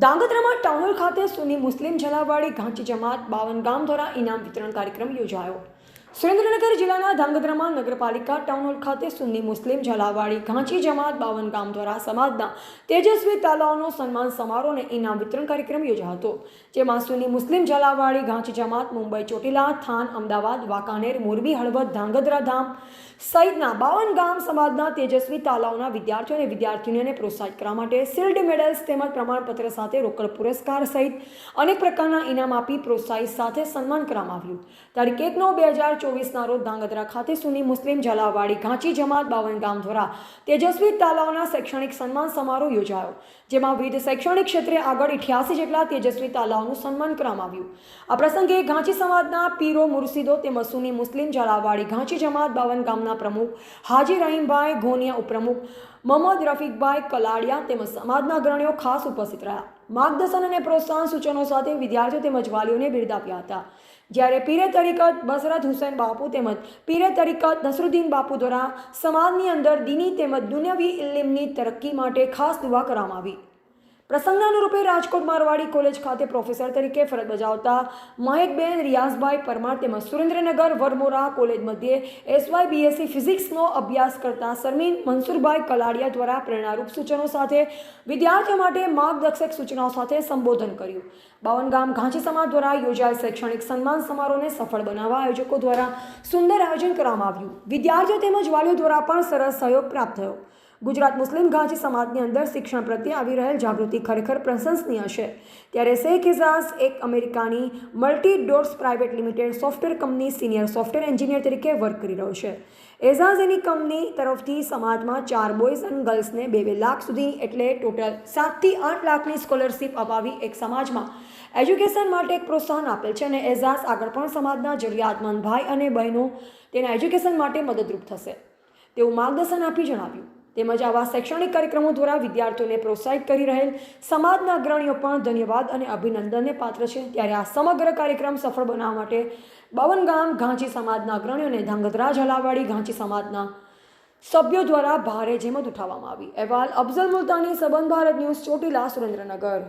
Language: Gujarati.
ધાંગધ્રામાં ટાઉન હોલ ખાતે સુન્ની મુસ્લિમ ઝાલાવાડી ઘાંચી જમાત 52 ગામ દ્વારા ઇનામ વિતરણ કાર્યક્રમ યોજાયો। સુરેન્દ્રનગર જિલ્લાના ધાંગધ્રામાં નગરપાલિકા ટાઉન હોલ ખાતે સુન્ની મુસ્લિમ ઝાલાવાડી ઘાંચી જમાત 52 ગામ દ્વારા સમાજના તેજસ્વી તાલાઓનો સન્માન સમારોહ અને ઇનામ વિતરણ કાર્યક્રમ યોજાયો હતો, જેમાં સુન્ની મુસ્લિમ ઝાલાવાડી ઘાંચી જમાત મુંબઈ, ચોટીલા, થાન, અમદાવાદ, વાંકાનેર, મોરબી, હળવદ, ધાંગધ્રા ધામ સહિતના 52 ગામ સમાજના તેજસ્વી તાલાઓના વિદ્યાર્થીઓ અને વિદ્યાર્થીનીઓને પ્રોત્સાહિત કરવા માટે શિલ્ડ મેડલ્સ તેમજ પ્રમાણપત્ર સાથે રોકડ પુરસ્કાર સહિત અનેક પ્રકારના ઇનામ આપી પ્રોત્સાહિત સાથે સન્માન કરવામાં આવ્યું। તારીખ 1/9/2024ના રોજ ધાંગધ્રા ખાતે સુન્ની મુસ્લિમ ઝાલાવાડી ઘાંચી જમાત 52 ગામ દ્વારા તેજસ્વી તાલાઓના શૈક્ષણિક સન્માન સમારોહ યોજાયો, જેમાં વિવિધ શૈક્ષણિક ક્ષેત્રે આગળ 88 જેટલા તેજસ્વી તાલાઓનું સન્માન કરવામાં આવ્યું। આ પ્રસંગે ઘાંચી સમાજના પીરો, મુર્શિદો તેમજ સુન્ની મુસ્લિમ ઝાલાવાડી ઘાંચી જમાત 52 ગામના પ્રમુખ હાજી રહીમભાઈ ઘોનિયા, ઉપપ્રમુખ મોહમ્મદ રફીકભાઈ કલાડિયા તેમજ સમાજના અગ્રણીઓ ખાસ ઉપસ્થિત રહ્યા। માર્ગદર્શન અને પ્રોત્સાહન સૂચનો સાથે વિદ્યાર્થીઓ તેમજ વાલીઓને બિરદાવ્યા હતા, જ્યારે પીરે તરીકત બસરત હુસૈન બાપુ તેમજ પીરે તરીકત નસરુદ્દીન બાપુ દ્વારા સમાજની અંદર દીની તેમજ દુનિયાવી ઇલ્મની તરક્કી માટે ખાસ દુઆ કરવામાં આવી। પ્રસંગના અનુરૂપે રાજકોટ મારવાડી કોલેજ ખાતે પ્રોફેસર તરીકે ફરજ બજાવતા મહેકબેન રિયાઝભાઈ પરમાર તેમજ સુરેન્દ્રનગર વરમોરા કોલેજ મધ્યે SY BSc ફિઝિક્સનો અભ્યાસ કરતા સરમીન મંસૂરભાઈ કલાડિયા દ્વારા પ્રેરણારૂપ સૂચનો સાથે વિદ્યાર્થીઓ માટે માર્ગદર્શક સૂચનાઓ સાથે સંબોધન કર્યું। 52 ગામ ઘાંચી સમાજ દ્વારા યોજાયેલ શૈક્ષણિક સન્માન સમારોહને સફળ બનાવવા આયોજકો દ્વારા સુંદર આયોજન કરવામાં આવ્યું। વિદ્યાર્થીઓ તેમજ વાલીઓ દ્વારા પણ સરસ સહયોગ પ્રાપ્ત થયો। ગુજરાત મુસ્લિમ ઘાંચી સમાજની અંદર શિક્ષણ પ્રત્યે આવી રહેલ જાગૃતિ ખરેખર પ્રશંસનીય છે, ત્યારે શેખ એઝાઝ એક અમેરિકાની multi dots private limited software company senior software engineer તરીકે વર્ક કરી રહ્યો છે। એઝાઝ એની કંપની તરફથી સમાજમાં 4 બોયઝ અને ગર્લ્સને 2 લાખ સુધી એટલે ટોટલ 7 થી 8 લાખની સ્કોલરશિપ અપાવી એક સમાજમાં એજ્યુકેશન માટે એક પ્રોત્સાહન આપેલ છે, અને એઝાઝ આગળ પણ સમાજના જરૂરિયાતમંદ ભાઈ અને બહેનો તેના એજ્યુકેશન માટે મદદરૂપ થશે તેવું માર્ગદર્શન આપી જણાવ્યું। તેમજ આવા શૈક્ષણિક કાર્યક્રમો દ્વારા વિદ્યાર્થીઓને પ્રોત્સાહિત કરી રહેલ સમાજના અગ્રણીઓ પણ ધન્યવાદ અને અભિનંદનને પાત્ર છે। ત્યારે આ સમગ્ર કાર્યક્રમ સફળ બનાવવા માટે 52 ગામ ઘાંચી સમાજના અગ્રણીઓને ધાંગધ્રા ઝાલાવાડી ઘાંચી સમાજના સભ્યો દ્વારા ભારે જહેમત ઉઠાવવામાં આવી। અહેવાલ અફઝલ મુલ્તાની, સંબંધ ભારત ન્યૂઝ, ચોટીલા, સુરેન્દ્રનગર।